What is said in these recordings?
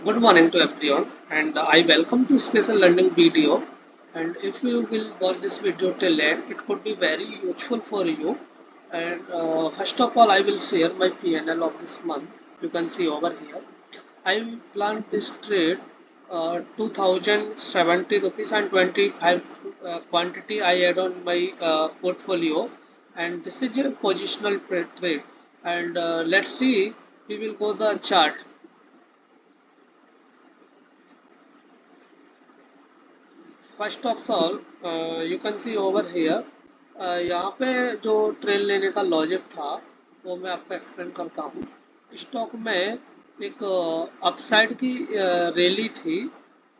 Good morning to everyone, and I welcome to special learning video. And if you will watch this video till end, it could be very useful for you. And first of all, I will share my PNL of this month. You can see over here. I planned this trade 2070 rupees and 25 quantity I add on my portfolio, and this is a positional trade. And let's see, we will go the chart. First of all you can see over here यहाँ पे जो train लेने का logic था वो मैं आपको explain करता हूँ। स्टॉक में एक अपसाइड की रैली थी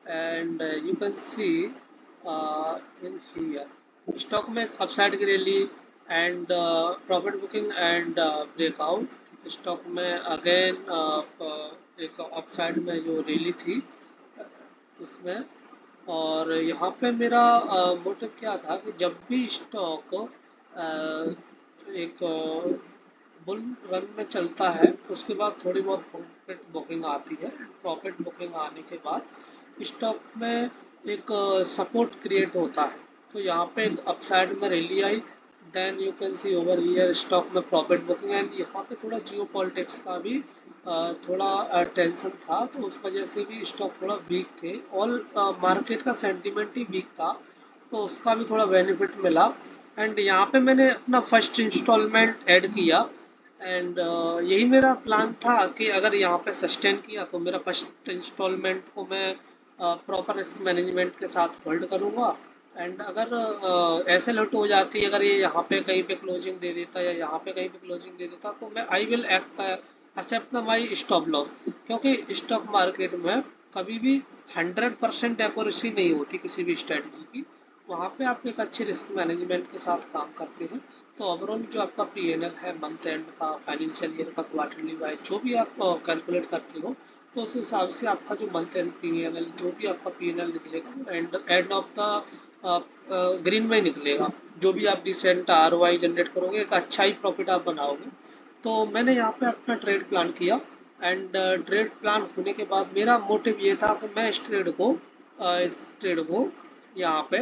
and you can C in here stock में एक अपसाइड की rally and profit booking and breakout. Stock में अगेन एक अपसाइड में जो रैली थी इसमें, और यहाँ पे मेरा मोटिव क्या था कि जब भी स्टॉक एक बुल रन में चलता है तो उसके बाद थोड़ी बहुत प्रॉफिट बुकिंग आती है। प्रॉफिट बुकिंग आने के बाद स्टॉक में एक सपोर्ट क्रिएट होता है। तो यहाँ पे एक अपसाइड में रैली आई, then you can see over here stock में प्रॉफिट बुकिंग। एंड यहाँ पे थोड़ा जियो पॉलिटिक्स का भी थोड़ा टेंशन था, तो उस वजह से भी स्टॉक थोड़ा वीक थे। ऑल मार्केट का सेंटिमेंट ही वीक था, तो उसका भी थोड़ा बेनिफिट मिला। एंड यहाँ पे मैंने अपना फर्स्ट इंस्टॉलमेंट ऐड किया एंड यही मेरा प्लान था कि अगर यहाँ पे सस्टेन किया तो मेरा फर्स्ट इंस्टॉलमेंट को मैं प्रॉपर रिस्क मैनेजमेंट के साथ होल्ड करूँगा। एंड अगर ऐसे लुट हो जाती है, अगर ये यहाँ पे कहीं पे क्लोजिंग दे देता या यहाँ पे कहीं पे क्लोजिंग दे देता, तो मैं I will accept my stop loss. क्योंकि स्टॉक मार्केट में कभी भी 100% एक्यूरेसी नहीं होती किसी भी स्ट्रेटजी की। वहाँ पे आप एक अच्छे रिस्क मैनेजमेंट के साथ काम करते हैं तो ओवरऑल जो आपका पीएनएल है मंथ एंड का, फाइनेंशियल ईयर का, क्वार्टरली वाइज जो भी आप कैलकुलेट करते हो, तो उस हिसाब से आपका जो मंथ एंड पीएनएल जो भी आपका पीएनएल निकलेगा वो एंड ऑफ द ग्रीन में निकलेगा। जो भी आप डिसेंट आरओआई जनरेट करोगे, एक अच्छा ही प्रॉफिट आप बनाओगे। तो मैंने यहाँ पे अपना ट्रेड प्लान किया एंड ट्रेड प्लान होने के बाद मेरा मोटिव ये था कि मैं इस ट्रेड को यहाँ पे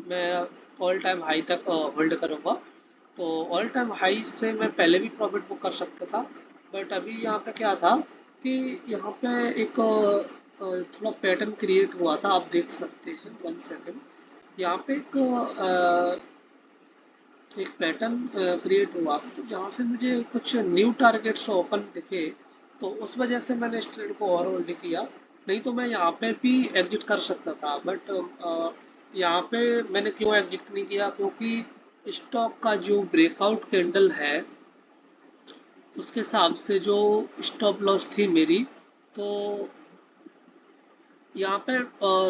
मैं ऑल टाइम हाई तक होल्ड करूँगा। तो ऑल टाइम हाई से मैं पहले भी प्रॉफिट बुक कर सकता था, बट अभी यहाँ पे क्या था कि यहाँ पे एक थोड़ा पैटर्न क्रिएट हुआ था, आप देख सकते हैं। 1 सेकेंड, यहाँ पे एक पैटर्न क्रिएट हुआ था, तो यहाँ से मुझे कुछ न्यू टारगेट्स ओपन दिखे, तो उस वजह से मैंने इस ट्रेड को और होल्ड किया। नहीं तो मैं यहाँ पे भी एग्जिट कर सकता था, बट यहाँ पे मैंने क्यों एग्जिट नहीं किया, क्योंकि स्टॉक का जो ब्रेकआउट कैंडल है उसके हिसाब से जो स्टॉप लॉस थी मेरी, तो यहाँ पे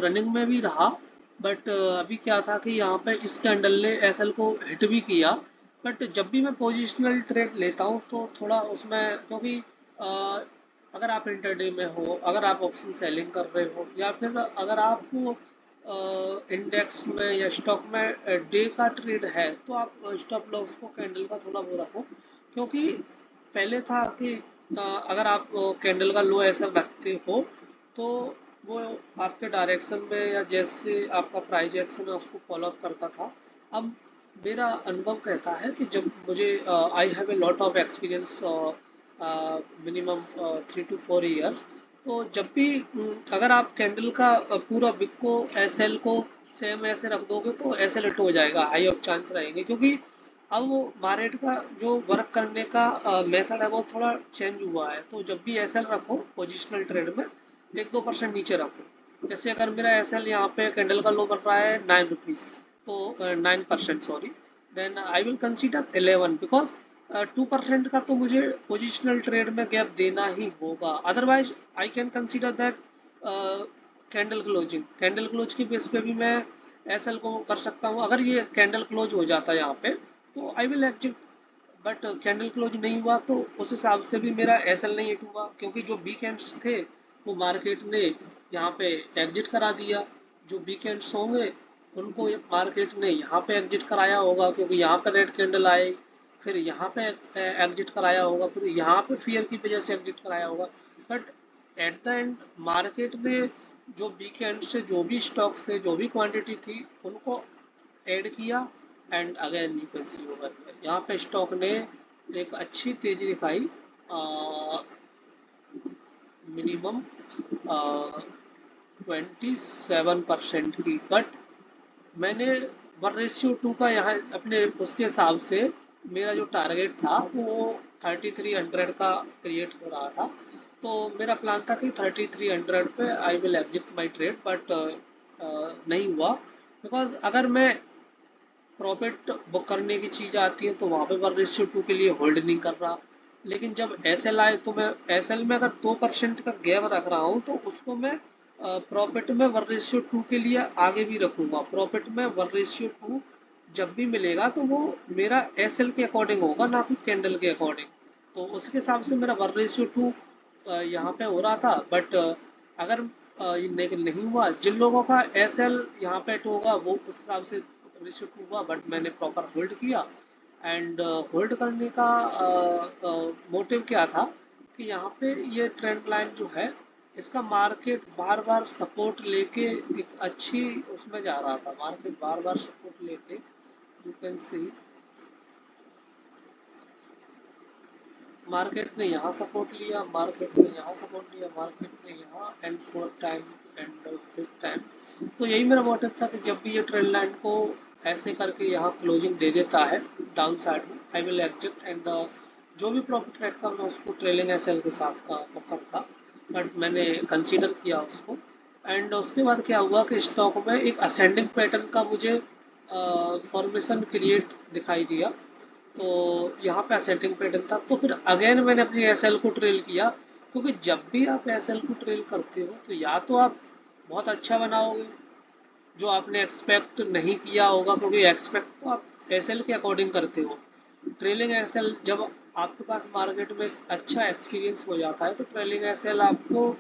रनिंग में भी रहा। बट अभी क्या था कि यहाँ पे इस कैंडल ने एसएल को हिट भी किया। बट जब भी मैं पोजिशनल ट्रेड लेता हूँ तो थोड़ा उसमें, क्योंकि अगर आप इंटरडे में हो, अगर आप ऑप्शन सेलिंग कर रहे हो, या फिर अगर आपको इंडेक्स में या स्टॉक में डे का ट्रेड है, तो आप स्टॉप लॉस को कैंडल का थोड़ा वो रखो। क्योंकि पहले था कि अगर आप कैंडल का लो ऐसा रखते हो तो वो आपके डायरेक्शन में या जैसे आपका प्राइस एक्शन है उसको फॉलो अप करता था। अब मेरा अनुभव कहता है कि जब मुझे आई have a lot of experience, minimum 3 to 4 years, तो जब भी अगर आप कैंडल का पूरा बिग को एसएल को सेम ऐसे रख दोगे तो ऐसे लेट हो जाएगा, हाई ऑफ चांस रहेंगे। क्योंकि अब वो मार्केट का जो वर्क करने का मेथड है वो थोड़ा चेंज हुआ है। तो जब भी एसएल रखो पोजिशनल ट्रेड में 1-2% नीचे रखो। जैसे अगर मेरा एसएल यहाँ पे कैंडल का लो बन रहा है 9 रुपीज़, तो 9%, sorry, then I will consider 11, because 2% का तो मुझे पोजिशनल ट्रेड में गैप देना ही होगा। Otherwise I can consider that candle close की बेस पे भी मैं एसएल को कर सकता हूँ। अगर ये कैंडल क्लोज हो जाता है यहाँ पे तो I will exit, but candle close नहीं हुआ तो उस हिसाब से भी मेरा एसएल नहीं हिट हुआ, क्योंकि जो वीकेंड्स थे वो मार्केट ने यहाँ पे एग्जिट करा दिया। जो वीकेंड्स होंगे उनको मार्केट ने यहाँ पे एग्जिट कराया होगा, क्योंकि यहाँ पे रेड कैंडल आए, फिर यहाँ पे एग्जिट कराया होगा, फिर यहाँ पे फियर की वजह से एग्जिट कराया होगा। But at the end market में जो वीकेंड से जो भी स्टॉक्स थे, जो भी क्वांटिटी थी, उनको ऐड किया and again you can see over here, यहाँ पे स्टॉक ने एक अच्छी तेजी दिखाई, मिनिमम 27% की। बट मैंने 1:2 का यहाँ अपने उसके हिसाब से मेरा जो टारगेट था वो 3300 का क्रिएट हो रहा था। तो मेरा प्लान था कि 3300 पे I will exit my trade, but नहीं हुआ। बिकॉज अगर मैं प्रॉफिट बुक करने की चीज़ आती है तो वहाँ पे 1:2 के लिए होल्ड नहीं कर रहा। लेकिन जब एस एल आए तो मैं एस एल में अगर 2% का गैप रख रहा हूँ तो उसको मैं प्रॉफिट में 1:2 के लिए आगे भी रखूँगा। प्रॉफिट में 1:2 जब भी मिलेगा तो वो मेरा एस एल के अकॉर्डिंग होगा, ना कि कैंडल के अकॉर्डिंग। तो उसके हिसाब से मेरा 1:2 यहाँ पे हो रहा था। बट अगर ये नहीं हुआ, जिन लोगों का एस एल यहाँ पे होगा वो उस हिसाब से रिसिप्ट हुआ, बट मैंने प्रॉपर होल्ड किया। एंड होल्ड करने का मोटिव क्या था कि यहाँ पे ये ट्रेंड लाइन जो है, इसका मार्केट बार बार सपोर्ट लेके एक अच्छी उसमें जा रहा था। मार्केट बार बार सपोर्ट लेके, यू कैन सी, मार्केट ने यहाँ सपोर्ट लिया, मार्केट ने यहाँ सपोर्ट लिया, मार्केट ने यहाँ, and fourth time and fifth time. तो यही मेरा मोटिव था कि जब भी ये ट्रेंड लाइन को ऐसे करके यहाँ क्लोजिंग दे देता है डाउन साइड में, आई विल एग्जिट एंड जो भी प्रॉफिट रहता मैं उसको ट्रेलिंग एसएल के साथ का करता। बट मैंने कंसीडर किया उसको। एंड उसके बाद क्या हुआ कि स्टॉक में एक असेंडिंग पैटर्न का मुझे फॉर्मेशन क्रिएट दिखाई दिया। तो यहाँ पे असेंडिंग पैटर्न था, तो फिर अगेन मैंने अपनी एसएल को ट्रेल किया। क्योंकि जब भी आप एसएल को ट्रेल करते हो तो या तो आप बहुत अच्छा बनाओगे जो आपने एक्सपेक्ट नहीं किया होगा, क्योंकि एक्सपेक्ट तो आप एसएल के अकॉर्डिंग करते हो। ट्रेलिंग एसएल जब आपके पास मार्केट में अच्छा एक्सपीरियंस हो जाता है तो ट्रेलिंग एसएल आपको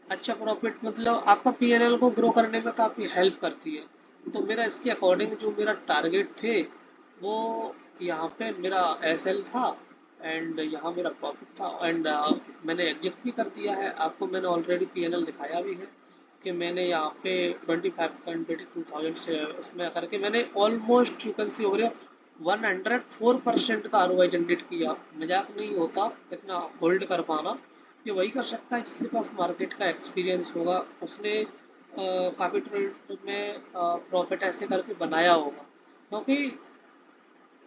अच्छा प्रॉफिट, मतलब आपका पीएनएल को ग्रो करने में काफ़ी हेल्प करती है। तो मेरा इसके अकॉर्डिंग जो मेरा टारगेट थे वो यहाँ पे मेरा एसएल था एंड यहाँ मेरा प्रॉफिट था। एंड मैंने एग्जिट भी कर दिया है। आपको मैंने ऑलरेडी पीएनएल दिखाया भी है कि मैंने यहाँ पे 25,22,000 से उसमें करके मैंने almost you can see over 104% का आरओआई जनरेट किया। मजाक नहीं होता इतना होल्ड कर पाना। ये वही कर सकता है जिसके पास मार्केट का एक्सपीरियंस होगा, उसने काफ़ी ट्रेड में प्रॉफिट ऐसे करके बनाया होगा। क्योंकि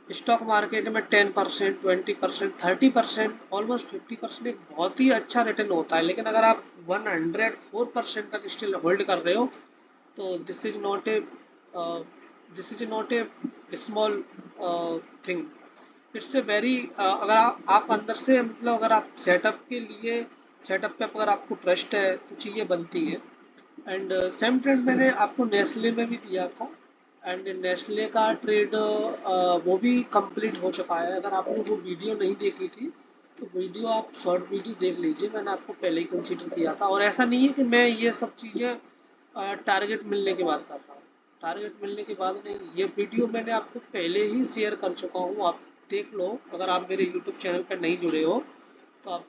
स्टॉक मार्केट में 10%, 20%, 30%, ऑलमोस्ट 50% एक बहुत ही अच्छा रिटर्न होता है। लेकिन अगर आप 104% तक स्टिल होल्ड कर रहे हो तो this is not a small thing. It's a very, अगर आप अंदर से, मतलब अगर आप सेटअप पे अगर आपको ट्रस्ट है तो चीज़ें बनती हैं। एंड सेम ट्रेड मैंने आपको नेस्ले में भी दिया था। एंड नेस्ले का ट्रेड वो भी कंप्लीट हो चुका है। अगर आपने वो वीडियो नहीं देखी थी तो वीडियो, आप शॉर्ट वीडियो देख लीजिए। मैंने आपको पहले ही कंसीडर किया था। और ऐसा नहीं है कि मैं ये सब चीज़ें टारगेट मिलने के बाद कर रहा हूँ। टारगेट मिलने के बाद नहीं, ये वीडियो मैंने आपको पहले ही शेयर कर चुका हूँ। आप देख लो। अगर आप मेरे यूट्यूब चैनल पर नहीं जुड़े हो तो आप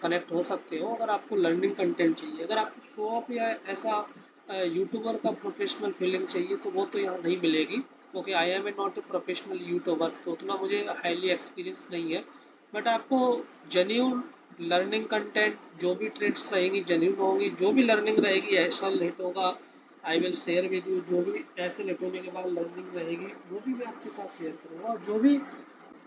कनेक्ट हो सकते हो। अगर आपको लर्निंग कंटेंट चाहिए, अगर आपको शो ऑफ या ऐसा यूट्यूबर का प्रोफेशनल फीलिंग चाहिए तो वो तो यहाँ नहीं मिलेगी। क्योंकि I am a not a professional YouTuber, तो उतना मुझे हाईली एक्सपीरियंस नहीं है। बट आपको जेन्यून लर्निंग कंटेंट, जो भी ट्रेड्स रहेंगी जेन्यून होंगी, जो भी लर्निंग रहेगी ऐसा लेट होगा, I will share with you. जो भी ऐसे लेट होने के बाद लर्निंग रहेगी वो भी मैं आपके साथ शेयर करूँगा। और जो भी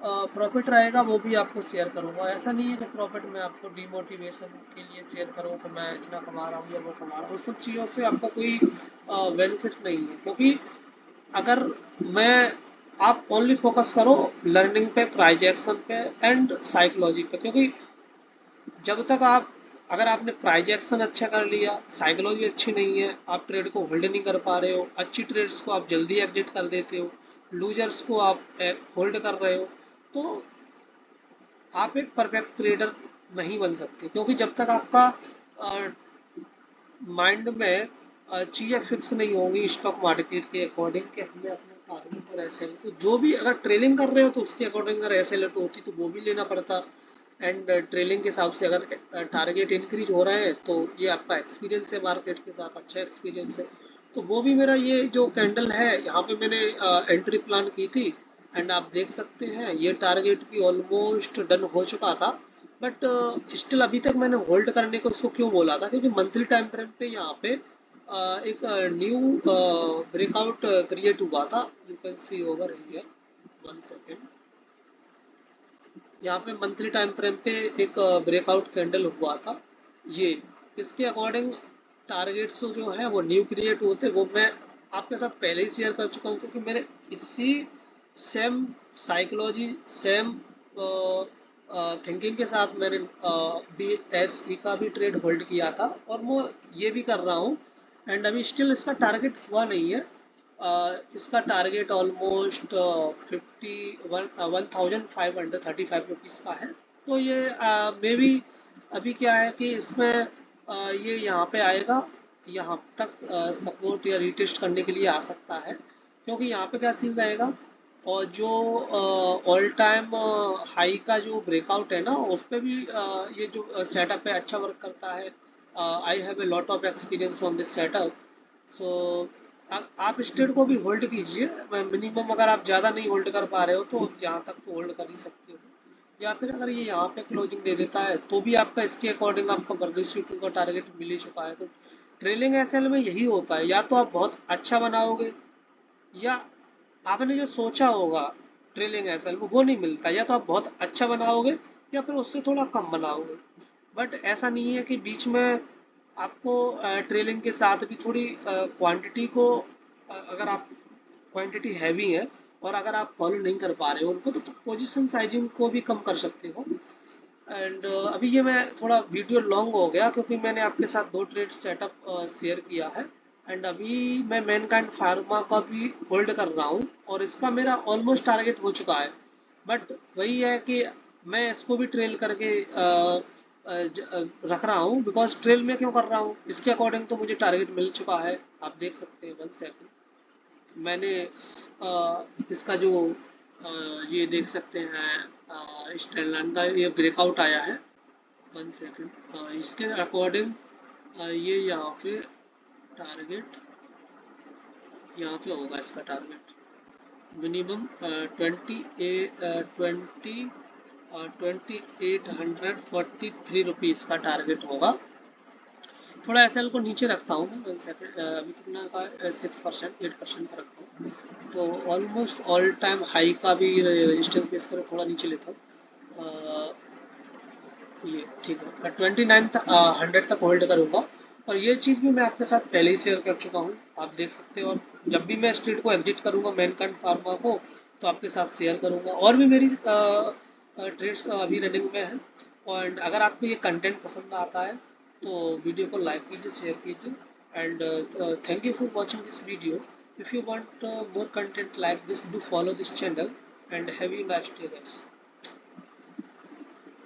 प्रॉफिट रहेगा वो भी आपको शेयर करूँगा। ऐसा नहीं है कि प्रॉफिट में आपको डिमोटिवेशन के लिए शेयर करूँ कि मैं इतना कमा रहा हूँ या वो कमा रहा हूँ। उस सब चीज़ों से आपका कोई बेनिफिट नहीं है। क्योंकि अगर मैं आप ओनली फोकस करो लर्निंग पे, प्राइज एक्शन पे एंड साइकोलॉजी पे। क्योंकि जब तक आप, अगर आपने प्राइज एक्शन अच्छा कर लिया, साइकोलॉजी अच्छी नहीं है, आप ट्रेड को होल्ड नहीं कर पा रहे हो, अच्छी ट्रेड्स को आप जल्दी एग्जिट कर देते हो, लूजर्स को आप होल्ड कर रहे हो, तो आप एक परफेक्ट ट्रेडर नहीं बन सकते। क्योंकि जब तक आपका माइंड में चीज़ें फिक्स नहीं होंगी स्टॉक मार्केट के अकॉर्डिंग कि हमने अपने टारगेट और एसएल को, जो भी अगर ट्रेलिंग कर रहे हो तो उसके अकॉर्डिंग अगर एसएल होती तो वो भी लेना पड़ता। एंड ट्रेलिंग के हिसाब से अगर टारगेट इंक्रीज हो रहे हैं तो ये आपका एक्सपीरियंस है मार्केट के साथ, अच्छा एक्सपीरियंस है। तो वो भी मेरा ये जो कैंडल है यहाँ पे मैंने एंट्री प्लान की थी, एंड आप देख सकते हैं ये टारगेट भी ऑलमोस्ट डन हो चुका था। बट स्टिल अभी तक मैंने होल्ड करने को इसको क्यों बोला था, क्योंकि मंथली टाइम फ्रेम पे यहाँ पे एक न्यू ब्रेकआउट क्रिएट हुआ था। You can see over here, 1 second. यहाँ पे मंथली टाइम फ्रेम पे एक ब्रेकआउट कैंडल हुआ था ये। इसके अकॉर्डिंग टारगेट्स जो है वो न्यू क्रिएट होते, वो मैं आपके साथ पहले ही शेयर कर चुका हूँ, क्योंकि मैंने इसी सेम साइकोलॉजी, सेम थिंकिंग के साथ मैंने BSE का भी ट्रेड होल्ड किया था, और मैं ये भी कर रहा हूँ। एंड अभी स्टिल इसका टारगेट हुआ नहीं है। इसका टारगेट ऑलमोस्ट 1535 रुपीज़ का है। तो ये मे बी अभी क्या है कि इसमें ये यहाँ पे आएगा, यहाँ तक सपोर्ट या रिटेस्ट करने के लिए आ सकता है, क्योंकि यहाँ पे क्या सीन रहेगा। और जो ऑल टाइम हाई का जो ब्रेकआउट है ना, उस पे भी ये जो सेटअप है अच्छा वर्क करता है। I have a lot of experience on this setup. So आप स्टेट को भी होल्ड कीजिए। मिनिमम अगर आप ज़्यादा नहीं होल्ड कर पा रहे हो तो यहाँ तक तो होल्ड कर ही सकते हो, या फिर अगर ये यहाँ पे क्लोजिंग दे देता है तो भी आपका इसके अकॉर्डिंग आपका बर्निश टू का टारगेट मिल ही चुका है। तो ट्रेलिंग एसएल में यही होता है, या तो आप बहुत अच्छा बनाओगे, या आपने जो सोचा होगा ट्रेलिंग एसएल में वो नहीं मिलता, या तो आप बहुत अच्छा बनाओगे या फिर उससे थोड़ा कम बनाओगे। बट ऐसा नहीं है कि बीच में आपको ट्रेलिंग के साथ भी थोड़ी क्वांटिटी को अगर आप क्वांटिटी हैवी है और अगर आप फॉलो नहीं कर पा रहे हो उनको, तो पोजीशन साइजिंग को भी कम कर सकते हो। एंड अभी ये मैं थोड़ा वीडियो लॉन्ग हो गया, क्योंकि मैंने आपके साथ 2 ट्रेड सेटअप शेयर किया है। एंड अभी मैं मैनकाइंड फार्मा का भी होल्ड कर रहा हूँ, और इसका मेरा ऑलमोस्ट टारगेट हो चुका है। बट वही है कि मैं इसको भी ट्रेल करके रख रहा हूँ। बिकॉज ट्रेल में क्यों कर रहा हूँ, इसके अकॉर्डिंग तो मुझे टारगेट मिल चुका है, आप देख सकते हैं। 1 सेकेंड, मैंने इसका जो ये देख सकते हैं स्टेनलाइन का ये ब्रेकआउट आया है। 1 सेकेंड, इसके अकॉर्डिंग ये यहाँ पे टारगेट, यहाँ पे होगा इसका टारगेट मिनिमम 2843 का टारगेट होगा। थोड़ा एसएल को नीचे रखता हूँ मैं। 1 सेकेंड, अभी कितना का 6%, 8% का रखता हूँ। तो ऑलमोस्ट ऑल टाइम हाई का भी रेजिस्टेंस बेस कर थोड़ा नीचे लेता हूँ। ये ठीक है, 29 100 तक होल्ड करूँगा। और ये चीज़ भी मैं आपके साथ पहले ही शेयर कर चुका हूँ, आप देख सकते हो। और जब भी मैं स्ट्रीट को एग्जिट करूँगा मैनकाइंड फार्मा को, तो आपके साथ शेयर करूँगा। और भी मेरी ट्रेड्स अभी रनिंग में है। और अगर आपको ये कंटेंट पसंद आता है तो वीडियो को लाइक कीजिए, शेयर कीजिए। And thank you for watching this video. If you want more content like this, do follow this channel, and have you nice day guys.